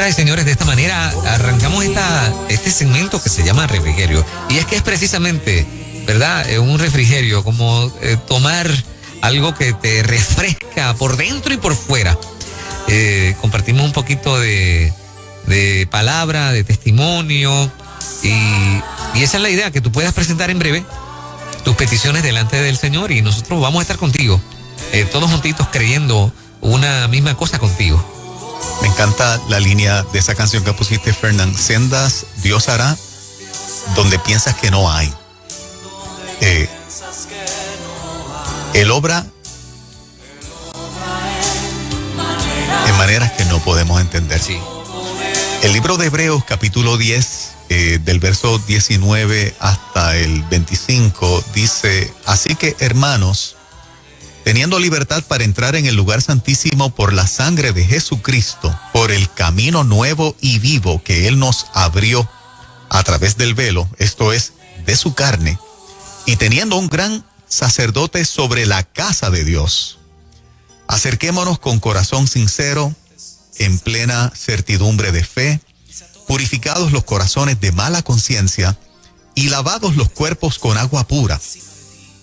señoras y señores, de esta manera arrancamos este segmento que se llama refrigerio. Y es que es precisamente, ¿verdad? Un refrigerio, como tomar algo que te refresca por dentro y por fuera. Compartimos un poquito de palabra, de testimonio, y esa es la idea, que tú puedas presentar en breve tus peticiones delante del Señor, y nosotros vamos a estar contigo, todos juntitos creyendo una misma cosa contigo. Me encanta la línea de esa canción que pusiste, Fernán. Sendas Dios hará donde piensas que no hay. Él obra en maneras que no podemos entender. Sí. El libro de Hebreos, capítulo 10, del verso 19 hasta el 25, dice: así que, hermanos, teniendo libertad para entrar en el lugar santísimo por la sangre de Jesucristo, por el camino nuevo y vivo que Él nos abrió a través del velo, esto es, de su carne, y teniendo un gran sacerdote sobre la casa de Dios, acerquémonos con corazón sincero, en plena certidumbre de fe, purificados los corazones de mala conciencia y lavados los cuerpos con agua pura.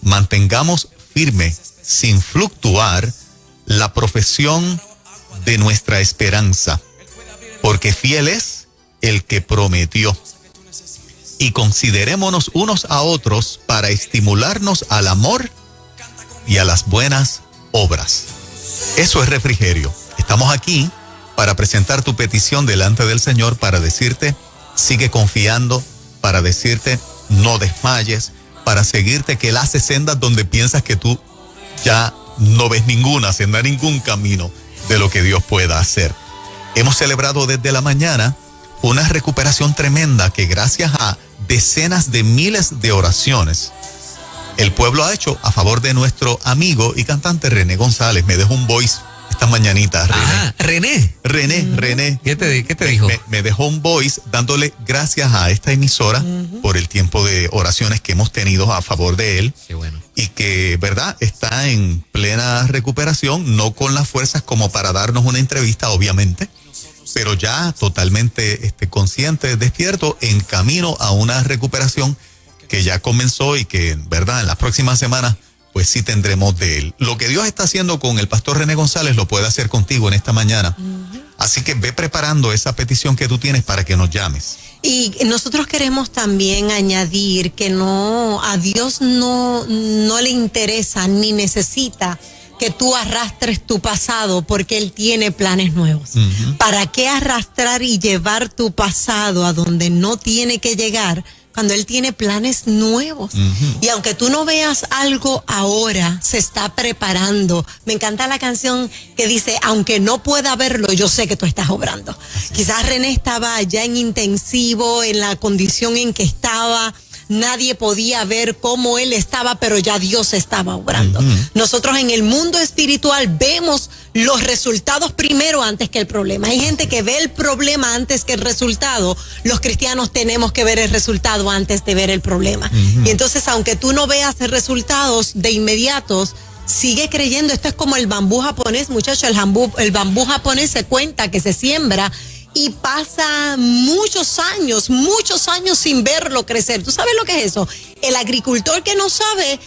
Mantengamos firme, sin fluctuar, la profesión de nuestra esperanza, porque fiel es el que prometió. Y considerémonos unos a otros para estimularnos al amor y a las buenas obras. Eso es refrigerio. Estamos aquí para presentar tu petición delante del Señor, para decirte, sigue confiando, para decirte, no desmayes, para seguirte, que Él hace sendas donde piensas que tú ya no ves ninguna senda, ningún camino de lo que Dios pueda hacer. Hemos celebrado desde la mañana una recuperación tremenda que, gracias a decenas de miles de oraciones, el pueblo ha hecho a favor de nuestro amigo y cantante René González. Me dejó un voice esta mañanita, René. Ah, René. ¿Qué te dijo? Me dejó un voice dándole gracias a esta emisora por el tiempo de oraciones que hemos tenido a favor de él. Qué bueno. Y que, ¿verdad?, está en plena recuperación, no con las fuerzas como para darnos una entrevista, obviamente, pero ya totalmente consciente, despierto, en camino a una recuperación que ya comenzó y que, ¿verdad?, en las próximas semanas pues sí tendremos de él. Lo que Dios está haciendo con el pastor René González lo puede hacer contigo en esta mañana. Así que ve preparando esa petición que tú tienes para que nos llames. Y nosotros queremos también añadir que a Dios no le interesa ni necesita que tú arrastres tu pasado, porque Él tiene planes nuevos. ¿Para qué arrastrar y llevar tu pasado a donde no tiene que llegar, cuando Él tiene planes nuevos? Y aunque tú no veas algo ahora, se está preparando. Me encanta la canción que dice, aunque no pueda verlo, yo sé que tú estás obrando. Quizás René estaba ya en intensivo, en la condición en que estaba. Nadie podía ver cómo él estaba, pero ya Dios estaba obrando. Nosotros en el mundo espiritual vemos los resultados primero antes que el problema. Hay gente que ve el problema antes que el resultado. Los cristianos tenemos que ver el resultado antes de ver el problema. Y entonces, aunque tú no veas resultados de inmediatos, sigue creyendo. Esto es como el bambú japonés, muchachos. El bambú japonés se cuenta que se siembra y pasa muchos años sin verlo crecer. ¿Tú sabes lo que es eso? El agricultor que no sabe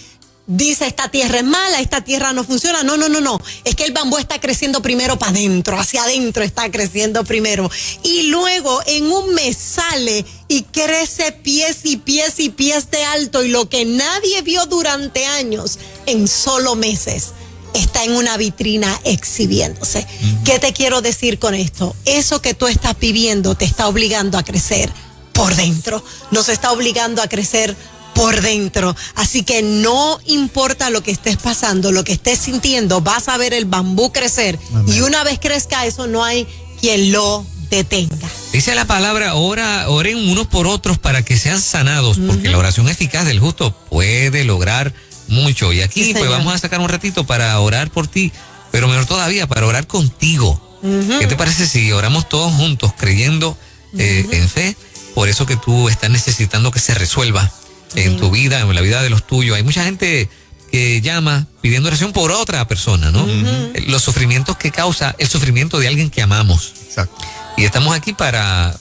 dice, esta tierra es mala, esta tierra no funciona. No. Es que el bambú está creciendo primero para adentro, hacia adentro está creciendo primero. Y luego en un mes sale y crece pies y pies y pies de alto. Y lo que nadie vio durante años, en solo meses está en una vitrina exhibiéndose. ¿Qué te quiero decir con esto? Eso que tú estás viviendo te está obligando a crecer por dentro. Nos está obligando a crecer por dentro. Así que no importa lo que estés pasando, lo que estés sintiendo, vas a ver el bambú crecer. Amén. Y una vez crezca eso, no hay quien lo detenga. Dice la palabra, oren unos por otros para que sean sanados, porque la oración eficaz del justo puede lograr mucho. Y aquí sí, pues vamos a sacar un ratito para orar por ti, pero mejor todavía para orar contigo. ¿Qué te parece si oramos todos juntos creyendo en fe por eso que tú estás necesitando que se resuelva en tu vida, en la vida de los tuyos? Hay mucha gente que llama pidiendo oración por otra persona, ¿no? Los sufrimientos que causa el sufrimiento de alguien que amamos. Exacto. y estamos aquí para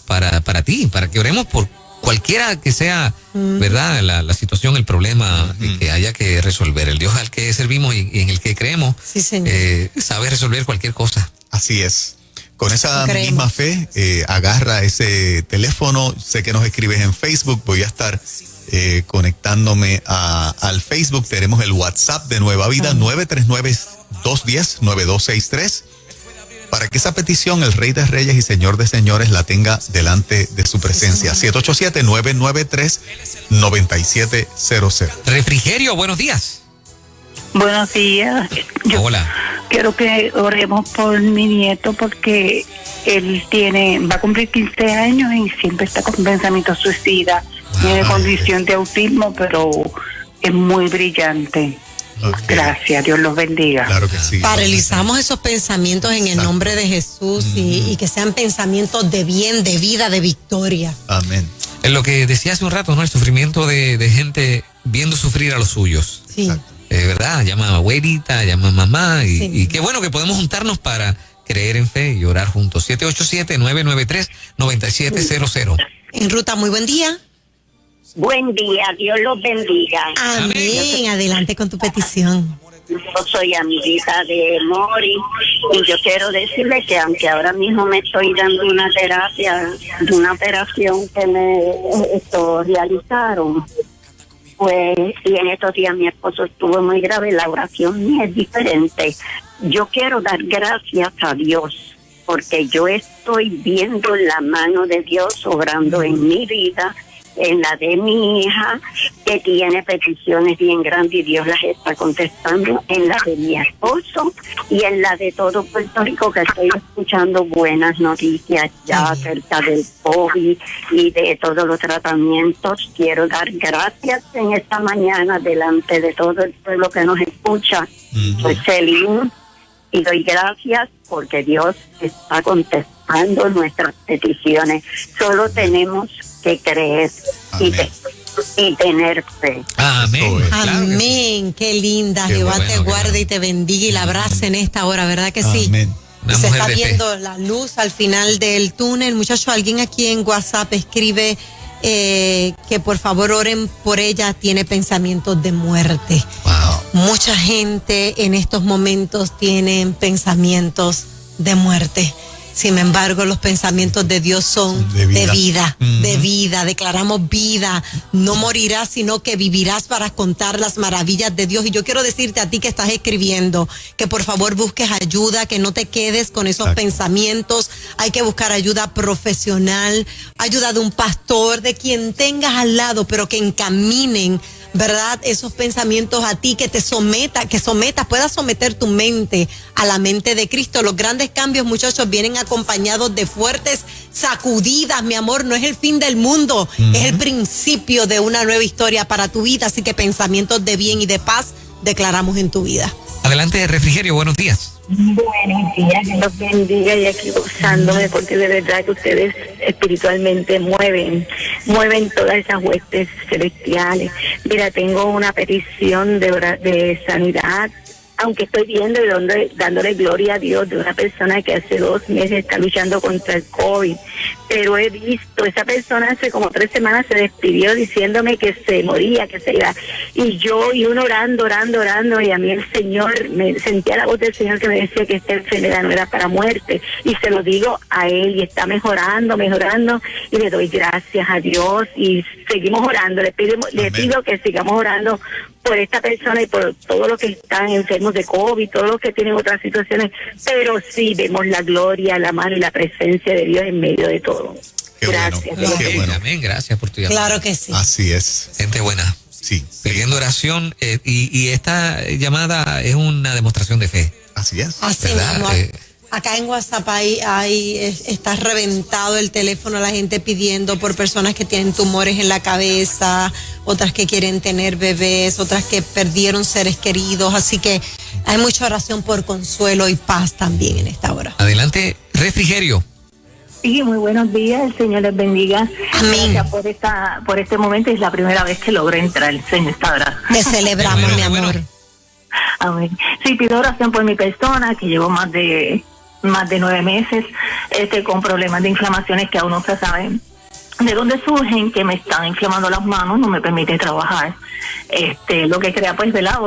ti, para que oremos por cualquiera que sea, ¿verdad? La situación, el problema que haya que resolver. El Dios al que servimos y en el que creemos, Sí, señor. sabe resolver cualquier cosa. Así es. Con esa Creemos. misma fe, agarra ese teléfono. Sé que nos escribes en Facebook. Voy a estar conectándome al Facebook. Tenemos el WhatsApp de Nueva Vida, 939-210-9263. Para que esa petición, el Rey de Reyes y Señor de Señores, la tenga delante de su presencia. 787-993-9700. Refrigerio, buenos días. Buenos días. Yo Hola. quiero que oremos por mi nieto porque él va a cumplir 15 años y siempre está con pensamientos suicidas. Tiene condición de autismo, pero es muy brillante. Okay. Gracias, Dios los bendiga. Claro que sí. Paralizamos esos pensamientos en el nombre de Jesús y que sean pensamientos de bien, de vida, de victoria. Amén. En lo que decía hace un rato, ¿no? El sufrimiento de gente viendo sufrir a los suyos. Sí. ¿Verdad? Llama a abuelita, llama a mamá Sí. y qué bueno que podemos juntarnos para creer en fe y orar juntos. 787-993-9700. En ruta, muy buen día. Buen día, Dios los bendiga. Amén. Adelante con tu petición. Yo soy amiguita de Mori y yo quiero decirle que aunque ahora mismo me estoy dando una terapia de una operación que me realizaron, pues, y en estos días mi esposo estuvo muy grave, la oración mía es diferente. Yo quiero dar gracias a Dios porque yo estoy viendo la mano de Dios obrando en mi vida, en la de mi hija, que tiene peticiones bien grandes y Dios las está contestando, en la de mi esposo y en la de todo Puerto Rico, que estoy escuchando buenas noticias ya acerca del COVID y de todos los tratamientos. Quiero dar gracias en esta mañana delante de todo el pueblo que nos escucha. Soy Celine y doy gracias porque Dios está contestando nuestras peticiones. Solo tenemos que creer y tener fe. Amén. Claro que sí. Amén. Qué linda. Qué Jehová bueno, te qué guarde bueno. y te bendiga y la abrace en esta hora, ¿verdad que sí? Amén. Una Se mujer está de fe. viendo la luz al final del túnel. Muchachos, alguien aquí en WhatsApp escribe que por favor oren por ella, tiene pensamientos de muerte. Wow. Mucha gente en estos momentos tienen pensamientos de muerte. Sin embargo, los pensamientos de Dios son De vida. de vida, de vida. Declaramos vida. No morirás, sino que vivirás para contar las maravillas de Dios. Y yo quiero decirte a ti que estás escribiendo que por favor busques ayuda, que no te quedes con esos Exacto. pensamientos. Hay que buscar ayuda profesional, ayuda de un pastor, de quien tengas al lado, pero que encaminen, ¿verdad? Esos pensamientos a ti, que te puedas someter tu mente a la mente de Cristo. Los grandes cambios, muchachos, vienen acompañados de fuertes sacudidas, mi amor. No es el fin del mundo, es el principio de una nueva historia para tu vida. Así que pensamientos de bien y de paz declaramos en tu vida. Adelante, Refrigerio, buenos días. Buenos días, Dios los bendiga y aquí gozándome porque de verdad que ustedes espiritualmente mueven todas esas huestes celestiales. Mira, tengo una petición de sanidad, aunque estoy viendo y dándole gloria a Dios, de una persona que hace 2 meses está luchando contra el COVID, pero he visto, esa persona hace como 3 semanas se despidió diciéndome que se moría, que se iba, y uno orando, y a mí el Señor, me sentía la voz del Señor que me decía que esta enfermedad no era para muerte, y se lo digo a él, y está mejorando, y le doy gracias a Dios, y seguimos orando, le pido que sigamos orando por esta persona y por todos los que están enfermos de COVID, todos los que tienen otras situaciones, pero sí vemos la gloria, la mano y la presencia de Dios en medio de todo. Qué Gracias. bueno, qué Amén, bueno. amén, gracias por tu llamada. Claro que sí. Así es. Gente buena, Sí. pidiendo oración y esta llamada es una demostración de fe. Así es. Así ¿Verdad? mismo. Acá en WhatsApp está reventado el teléfono, la gente pidiendo por personas que tienen tumores en la cabeza, otras que quieren tener bebés, otras que perdieron seres queridos. Así que hay mucha oración por consuelo y paz también en esta hora. Adelante, Refrigerio. Sí, muy buenos días, el Señor les bendiga. Amén. Gracias por este momento, es la primera vez que logro entrar en esta hora. Te celebramos, Qué mi bueno, amor. qué bueno. Amén. Sí, pido oración por mi persona, que llevo más de 9 meses con problemas de inflamaciones que aún no se saben de dónde surgen, que me están inflamando las manos, no me permite trabajar, lo que crea pues, ¿verdad?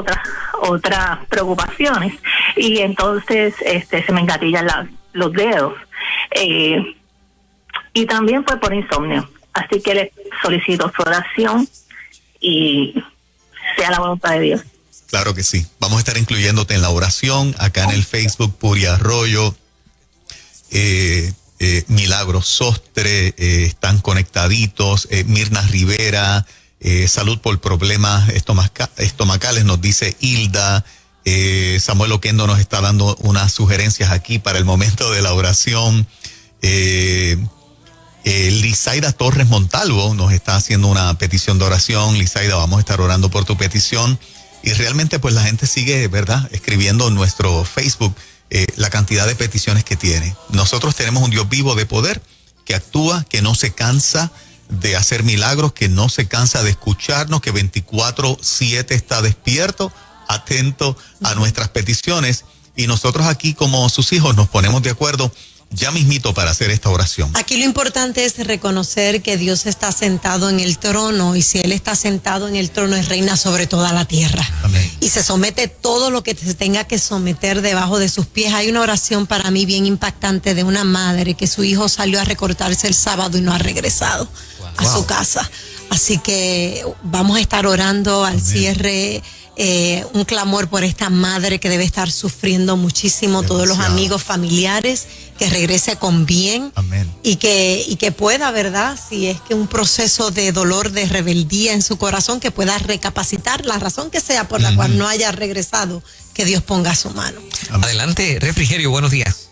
Otras preocupaciones, y entonces se me engatillan los dedos, y también fue por insomnio, así que le solicito su oración y sea la voluntad de Dios. Claro que sí, vamos a estar incluyéndote en la oración acá en el Facebook Puri Arroyo. Milagros Sostre, están conectaditos. Mirna Rivera, salud por problemas estomacales, nos dice Hilda. Samuel Oquendo nos está dando unas sugerencias aquí para el momento de la oración. Lizaida Torres Montalvo nos está haciendo una petición de oración. Lizaida, vamos a estar orando por tu petición. Y realmente pues la gente sigue, ¿verdad?, escribiendo en nuestro Facebook la cantidad de peticiones que tiene. Nosotros tenemos un Dios vivo de poder que actúa, que no se cansa de hacer milagros, que no se cansa de escucharnos, que 24/7 está despierto, atento a nuestras peticiones, y nosotros aquí como sus hijos nos ponemos de acuerdo ya mismito para hacer esta oración. Aquí lo importante es reconocer que Dios está sentado en el trono, y si Él está sentado en el trono, es reina sobre toda la tierra. Amén. Y se somete todo lo que se tenga que someter debajo de sus pies. Hay una oración para mí bien impactante de una madre que su hijo salió a recortarse el sábado y no ha regresado a su casa. Así que vamos a estar orando al cierre. Un clamor por esta madre que debe estar sufriendo muchísimo, todos los amigos, familiares, que regrese con bien. Amén. Y que pueda, ¿verdad? Si es que un proceso de dolor, de rebeldía en su corazón, que pueda recapacitar la razón que sea por la cual no haya regresado, que Dios ponga su mano. Amén. Adelante, Refrigerio, buenos días.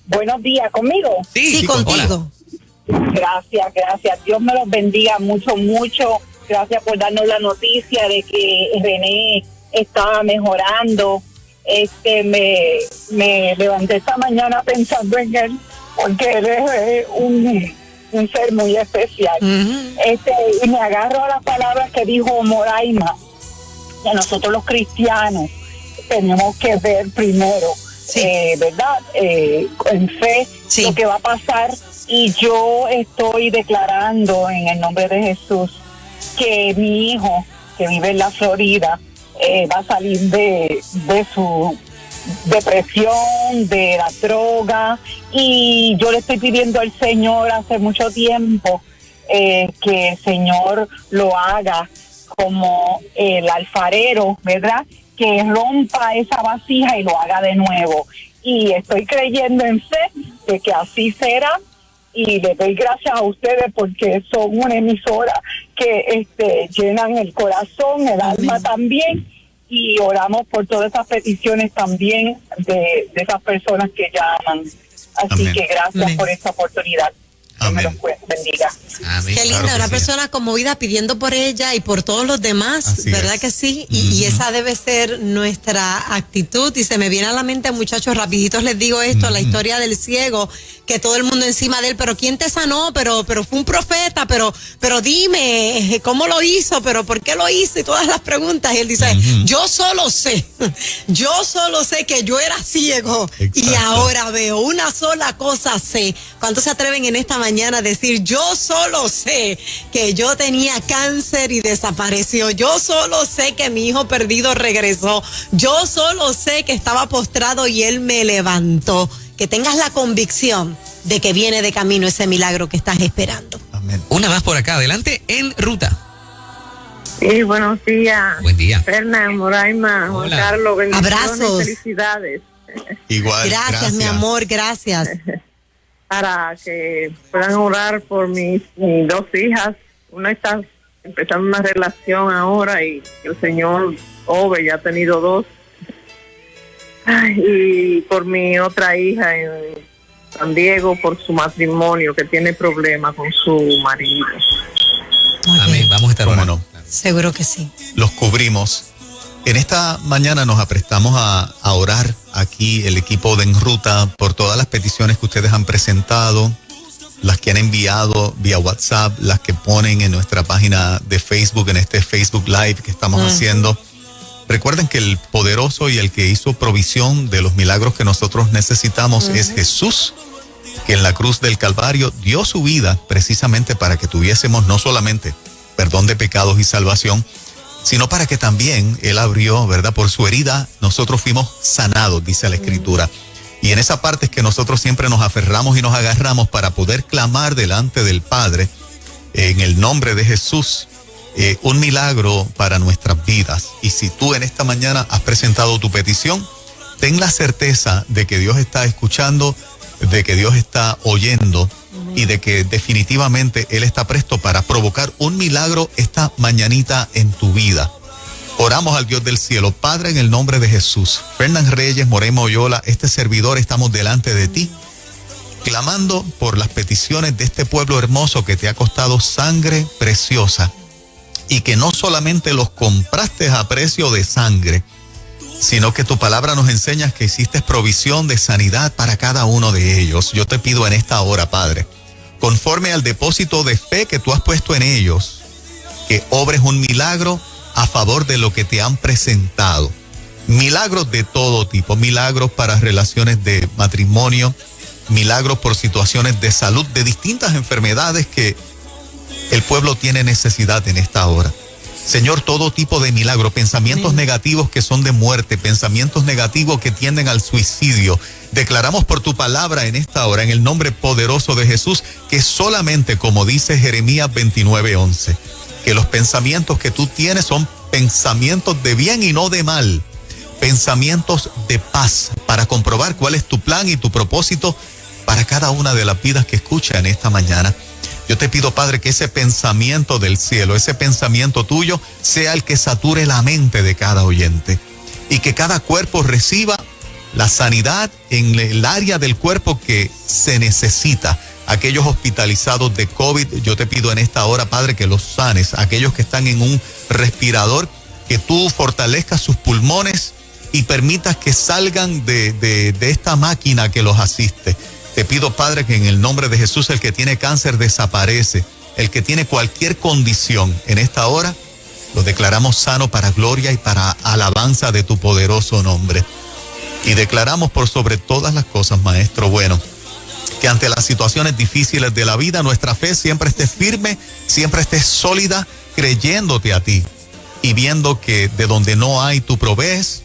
Buenos días, ¿conmigo? Sí, contigo. Gracias. Dios me los bendiga mucho. Gracias por darnos la noticia de que René estaba mejorando. Me levanté esta mañana pensando en él, porque él es un ser muy especial. Y me agarro a las palabras que dijo Moraima, que nosotros los cristianos tenemos que ver primero, ¿verdad? En fe, lo que va a pasar. Y yo estoy declarando en el nombre de Jesús que mi hijo, que vive en la Florida, va a salir de su depresión, de la droga, y yo le estoy pidiendo al Señor hace mucho tiempo que el Señor lo haga como el alfarero, ¿verdad?, que rompa esa vasija y lo haga de nuevo. Y estoy creyendo en fe de que así será. Y le doy gracias a ustedes porque son una emisora que llenan el corazón, el alma también, y oramos por todas esas peticiones también de esas personas que llaman. Así Amén. que gracias por esta oportunidad. Que me los bendiga. Amén. Qué linda, Claro que una sí. persona conmovida pidiendo por ella y por todos los demás, Así ¿verdad es. que sí? Y esa debe ser nuestra actitud. Y se me viene a la mente, muchachos, rapiditos les digo esto, la historia del ciego, que todo el mundo encima de él, pero ¿quién te sanó? Pero fue un profeta, pero dime, ¿cómo lo hizo? ¿Pero por qué lo hizo? Y todas las preguntas. Y él dice, yo solo sé que yo era ciego. Exacto. Y ahora veo, una sola cosa sé. ¿Cuántos se atreven en esta mañana a decir, yo solo sé que yo tenía cáncer y desapareció? Yo solo sé que mi hijo perdido regresó. Yo solo sé que estaba postrado y él me levantó. Que tengas la convicción de que viene de camino ese milagro que estás esperando. Amén. Una más por acá, adelante, en ruta. Sí, buenos días. Buen día. Fernan, Moraima, Juan Hola. Carlos, bendiciones, Abrazos. felicidades. Igual, Gracias, mi amor, gracias. Para que puedan orar por mis dos hijas. Una está empezando una relación ahora y el señor Ove ya ha tenido dos. Ay, y por mi otra hija en San Diego, por su matrimonio, que tiene problemas con su marido. Ok, Amén, vamos a estar ¿Cómo orando. no? seguro que sí. Los cubrimos. En esta mañana nos aprestamos a orar aquí el equipo de En Ruta por todas las peticiones que ustedes han presentado, las que han enviado vía WhatsApp, las que ponen en nuestra página de Facebook, en este Facebook Live que estamos haciendo. Recuerden que el poderoso y el que hizo provisión de los milagros que nosotros necesitamos es Jesús, que en la cruz del Calvario dio su vida precisamente para que tuviésemos no solamente perdón de pecados y salvación, sino para que también Él abrió, ¿verdad? Por su herida nosotros fuimos sanados, dice la Escritura. Y en esa parte es que nosotros siempre nos aferramos y nos agarramos para poder clamar delante del Padre en el nombre de Jesús, un milagro para nuestras vidas. Y si tú en esta mañana has presentado tu petición, ten la certeza de que Dios está escuchando, de que Dios está oyendo y de que definitivamente Él está presto para provocar un milagro esta mañanita en tu vida. Oramos al Dios del cielo. Padre, en el nombre de Jesús, Fernán Reyes, Moreno Oyola, este servidor, estamos delante de ti, clamando por las peticiones de este pueblo hermoso que te ha costado sangre preciosa y que no solamente los compraste a precio de sangre, sino que tu palabra nos enseña que hiciste provisión de sanidad para cada uno de ellos. Yo te pido en esta hora, Padre, conforme al depósito de fe que tú has puesto en ellos, que obres un milagro a favor de lo que te han presentado. Milagros de todo tipo, milagros para relaciones de matrimonio, milagros por situaciones de salud, de distintas enfermedades que el pueblo tiene necesidad en esta hora. Señor, todo tipo de milagro, pensamientos negativos que son de muerte, pensamientos negativos que tienden al suicidio. Declaramos por tu palabra en esta hora, en el nombre poderoso de Jesús, que solamente, como dice Jeremías 29:11, que los pensamientos que tú tienes son pensamientos de bien y no de mal, pensamientos de paz, para comprobar cuál es tu plan y tu propósito para cada una de las vidas que escuchan esta mañana. Yo te pido, Padre, que ese pensamiento del cielo, ese pensamiento tuyo, sea el que sature la mente de cada oyente y que cada cuerpo reciba la sanidad en el área del cuerpo que se necesita. Aquellos hospitalizados de COVID, yo te pido en esta hora, Padre, que los sanes. Aquellos que están en un respirador, que tú fortalezcas sus pulmones y permitas que salgan de esta máquina que los asiste. Te pido, Padre, que en el nombre de Jesús, el que tiene cáncer desaparece, el que tiene cualquier condición en esta hora, lo declaramos sano para gloria y para alabanza de tu poderoso nombre. Y declaramos por sobre todas las cosas, Maestro bueno, que ante las situaciones difíciles de la vida, nuestra fe siempre esté firme, siempre esté sólida, creyéndote a ti y viendo que de donde no hay tú provees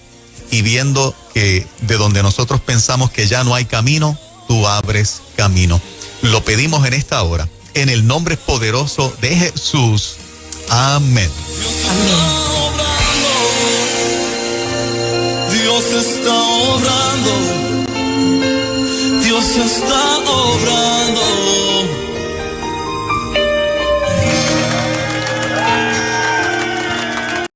y viendo que de donde nosotros pensamos que ya no hay camino, tú abres camino. Lo pedimos en esta hora, en el nombre poderoso de Jesús. Amén. Dios está obrando. Dios está obrando.